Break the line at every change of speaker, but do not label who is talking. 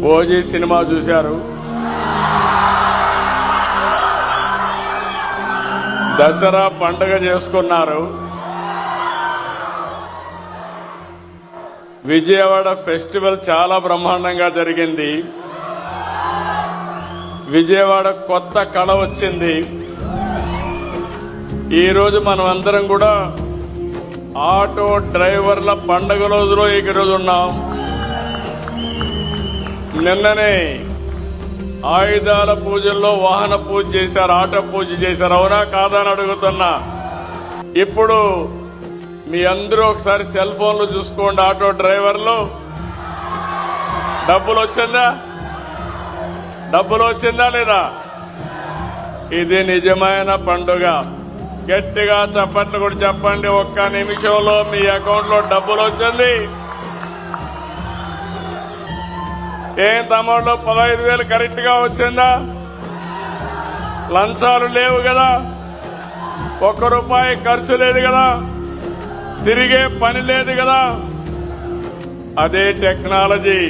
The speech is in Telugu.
ఓజీ సినిమా చూశారు. దసరా పండుగ చేసుకున్నారు. విజయవాడ ఫెస్టివల్ చాలా బ్రహ్మాండంగా జరిగింది. విజయవాడ కొత్త కళ వచ్చింది. ఈరోజు మనం అందరం కూడా ఆటో డ్రైవర్ల పండుగ రోజులో ఈరోజు ఉన్నాం. నిన్ననే ఆయుధాల పూజల్లో వాహన పూజ చేశారు, ఆటో పూజ చేశారు. అవునా కాదా అని అడుగుతున్నా. ఇప్పుడు మీ అందరూ ఒకసారి సెల్ ఫోన్లు చూసుకోండి. ఆటో డ్రైవర్లు డబ్బులు వచ్చిందా లేదా? ఇది నిజమైన పండుగ. గట్టిగా చప్పట్లు కూడా చెప్పండి. ఒక్క నిమిషంలో మీ అకౌంట్లో డబ్బులు వచ్చింది. ఏం తమ్ముళ్ళు 15,000 కరెక్ట్ గా వచ్చిందా? లంచాలు లేవు కదా, ₹1 ఖర్చు లేదు కదా, తిరిగే పని లేదు కదా. అదే టెక్నాలజీ.